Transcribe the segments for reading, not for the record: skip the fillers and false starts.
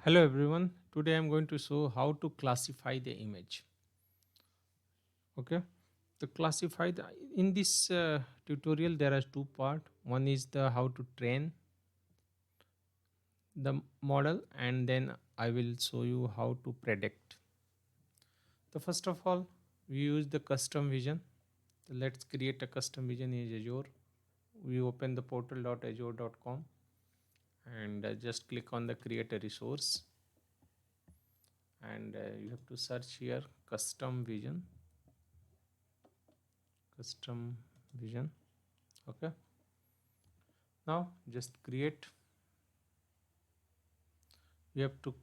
Hello everyone. Today I'm going to show how to classify the image. Okay. To classify the in this tutorial there are two part. One is the how to train the model, and then I will show you how to predict. The first of all, we use the custom vision. So let's create a custom vision in Azure. We open the portal.azure.com and just click on the create a resource, and you have to search here custom vision. Okay, now just create. We have to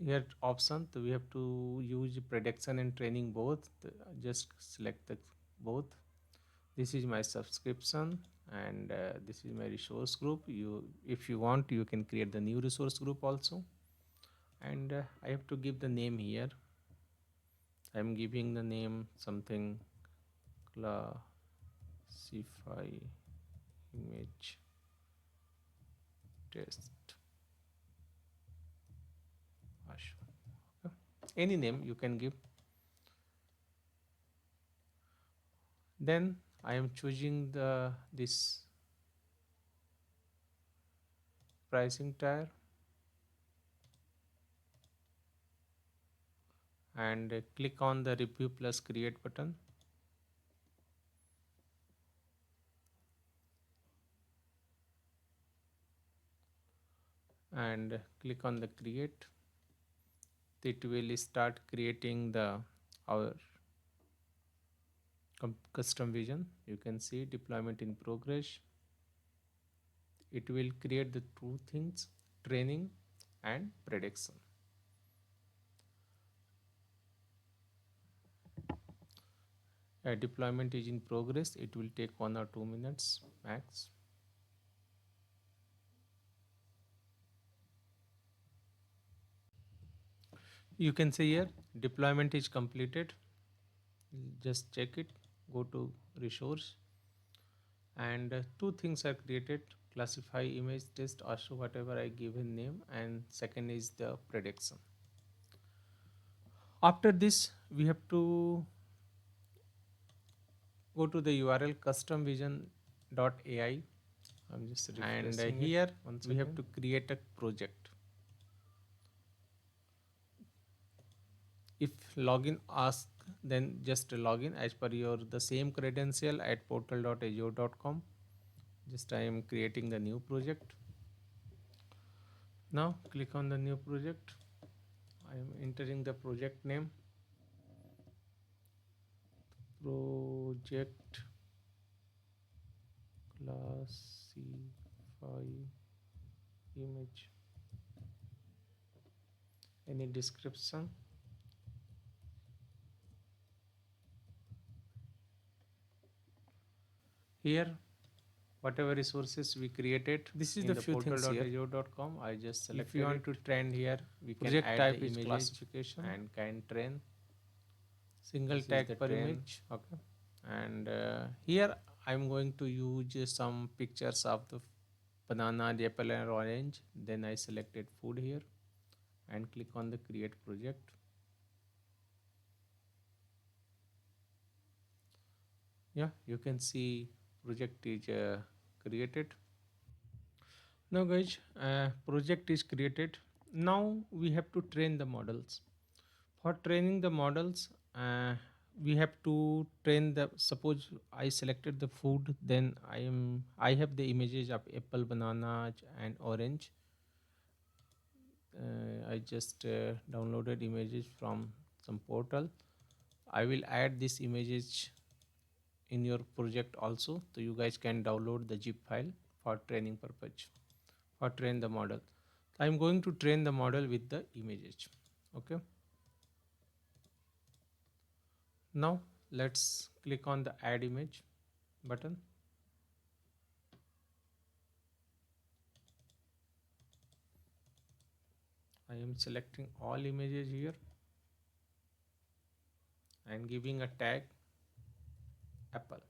here option, so we have to use prediction and training both. Just select the both. This is my subscription, and this is my resource group. You, if you want, you can create the new resource group also. And I have to give the name here. I'm giving the name something classify image test. Okay. Any name you can give. Then I am choosing the this pricing tier, and click on the review plus create button, and click on the create. It will start creating the our custom vision. You can see deployment in progress. It will create the two things: training and prediction. Deployment is in progress. It will take 1 or 2 minutes max. You can see here deployment is completed. Just check it. Go to resource, and two things are created: classify image test, also whatever I given name, and second is the prediction. After this, we have to go to the URL customvision.ai. I'm just refreshing, and here we have to create a project. If login ask, then just login as per your the same credential at portal.azure.com. Just I am creating the new project. Now click on the new project. I am entering the project name, project classify image. Any description? Here whatever resources we created, this is in the portal.azure.com. I just selected. If you want to trend here, we can project add type the image classification and can train single tag per image. Okay, and here I'm going to use some pictures of the banana, the apple, and orange. Then I selected food here and click on the create project. Yeah, you can see project is created. Now guys, project is created. Now we have to train the models. For training the models, we have to train the, suppose I selected the food, then I have the images of apple, banana, and orange. I just downloaded images from some portal. I will add these images in your project also, so you guys can download the zip file for training purpose, for train the model. I'm going to train the model with the images. Okay, now let's click on the add image button. I am selecting all images here and giving a tag apple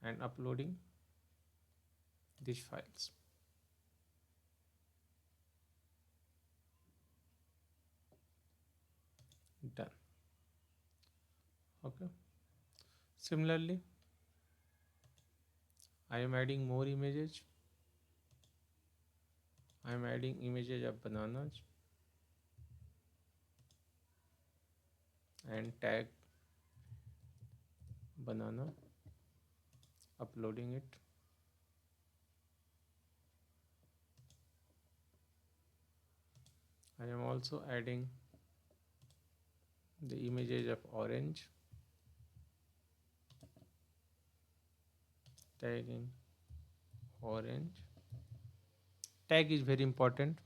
and uploading these files. done. Okay. Similarly, I am adding more images. I am adding images of bananas and tag banana, uploading it. I am also adding the images of orange, tagging orange. Tag is very important.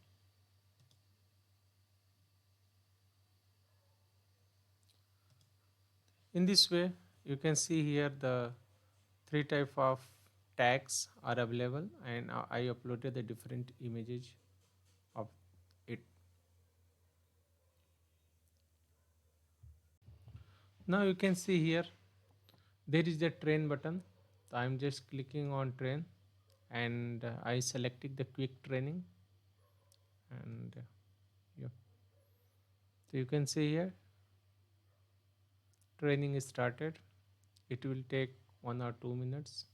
In this way, you can see here the three type of tags are available, and I uploaded the different images of it. Now you can see here there is the train button. I'm just clicking on train, and I selected the quick training, and yeah. So you can see here training is started. It will take 1 or 2 minutes.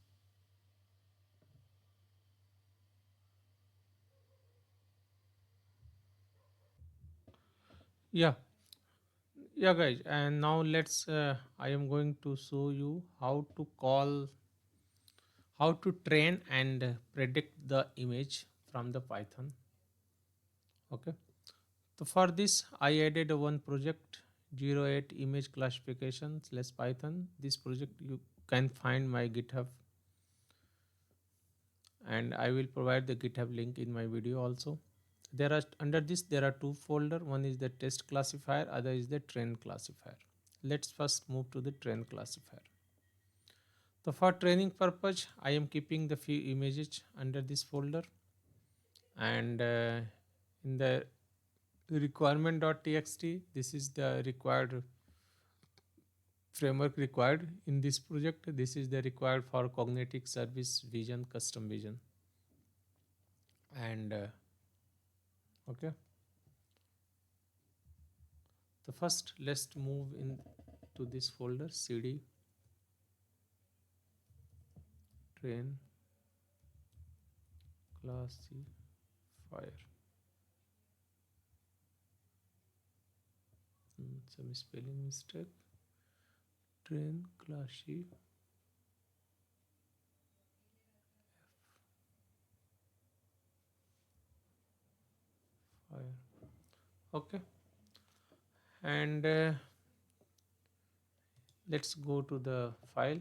Yeah, yeah, guys. And now let's. I am going to show you how to train and predict the image from the Python. Okay. So for this, I added a one project 08 image classification slash Python. This project you can find my GitHub, and I will provide the GitHub link in my video also. There are under this there are two folder. One is the test classifier, other is the train classifier. Let's first move to the train classifier. So for training purpose, I am keeping the few images under this folder, and in the requirement.txt, this is the required framework required in this project. This is the required for cognitive service vision, custom vision, and okay. So first let's move in to this folder cd train classifier. Some spelling mistake. Train classifier. Okay, and let's go to the file.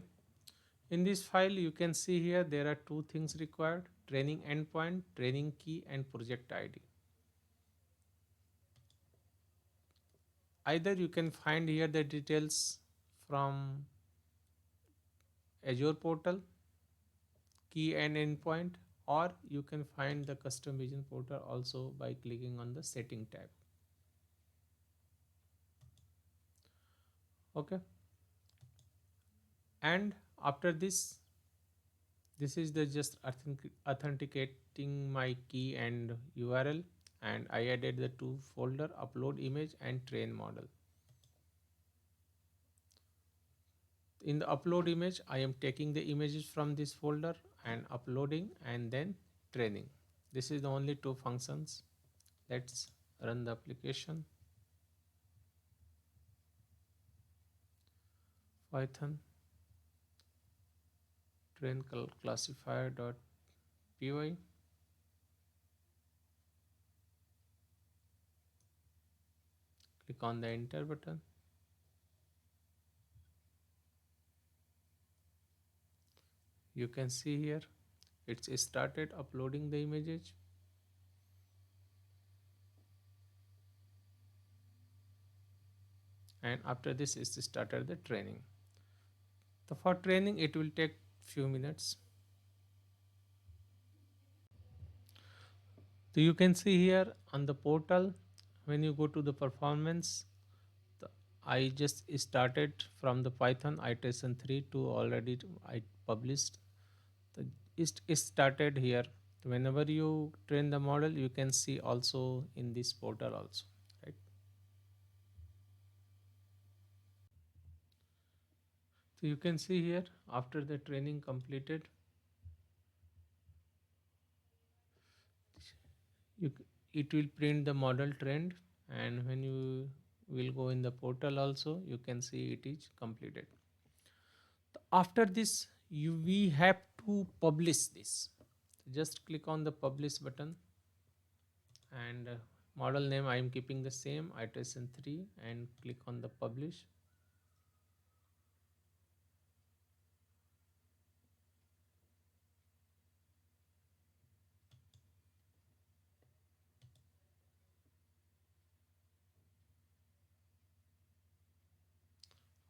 In this file, you can see here there are two things required: training endpoint, training key, and project ID. Either you can find here the details from Azure portal, key and endpoint, or you can find the custom vision portal also by clicking on the setting tab. Okay, and after this is the just authenticating my key and URL, and I added the two folder upload image and train model. In the upload image, I am taking the images from this folder and uploading and then training. This is the only two functions. Let's run the application. Python train classifier.py. Click on the enter button. You can see here it's started uploading the images, and after this is started the training. So for training it will take few minutes. So you can see here on the portal, when you go to the performance, the, I just started from the Python iteration 3 to already I published. The, it started here. Whenever you train the model, you can see also in this portal also, right? So you can see here after the training completed, it will print the model trend, and when you will go in the portal also, you can see it is completed. After this, we have to publish this. Just click on the publish button, and model name I am keeping the same, iteration 3, and click on the publish.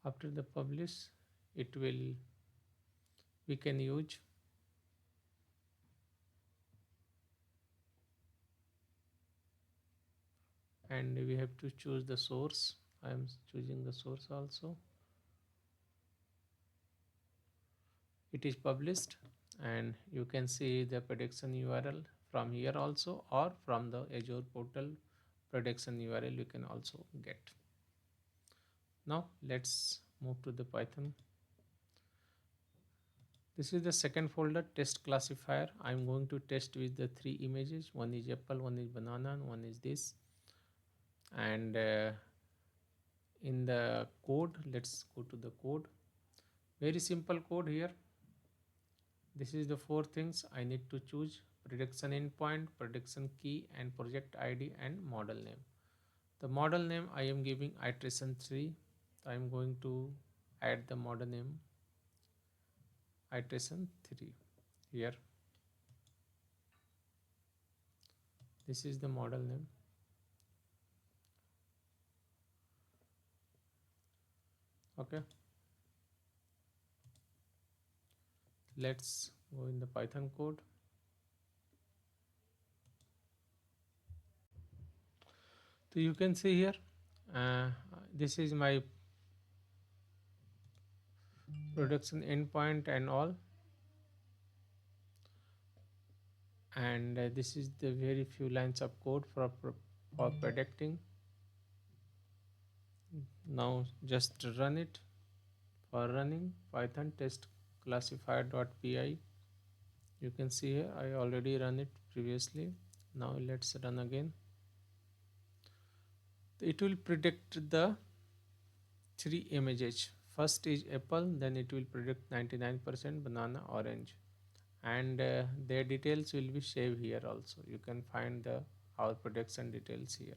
After the publish, it will, we can use, and we have to choose the source. I am choosing the source also. It is published, and you can see the prediction URL from here also, or from the Azure portal prediction URL you can also get. Now let's move to the Python. This is the second folder, test classifier. I'm going to test with the three images. One is apple, one is banana, and one is this. And in the code, let's go to the code. Very simple code here. This is the four things I need to choose: prediction endpoint, prediction key, and project ID and model name. The model name I am giving iteration 3. I am going to add the model name iteration 3 here. This is the model name. Okay. Let's go in the Python code. So you can see here, uh, this is my production endpoint and all, and this is the very few lines of code for predicting. Now just run it. For running Python test classifier.py, you can see here I already run it previously. Now let's run again. It will predict the three images. First is apple, then it will predict 99% banana, orange, and their details will be saved here also. You can find the our prediction details here.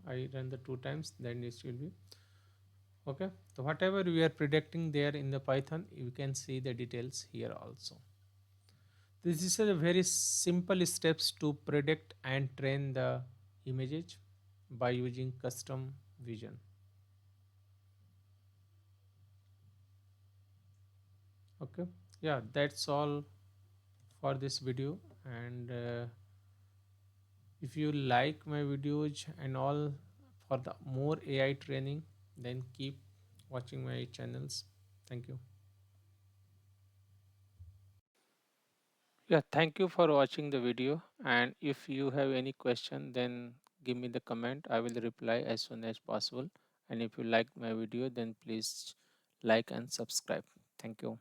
I run the two times, then it will be okay. So whatever we are predicting there in the Python, you can see the details here also. This is a very simple steps to predict and train the images by using custom vision. Okay, yeah, that's all for this video. And if you like my videos and all for the more AI training, then keep watching my channels. Thank you. Yeah, thank you for watching the video. And if you have any question, then give me the comment. I will reply as soon as possible. And if you like my video, then please like and subscribe. Thank you.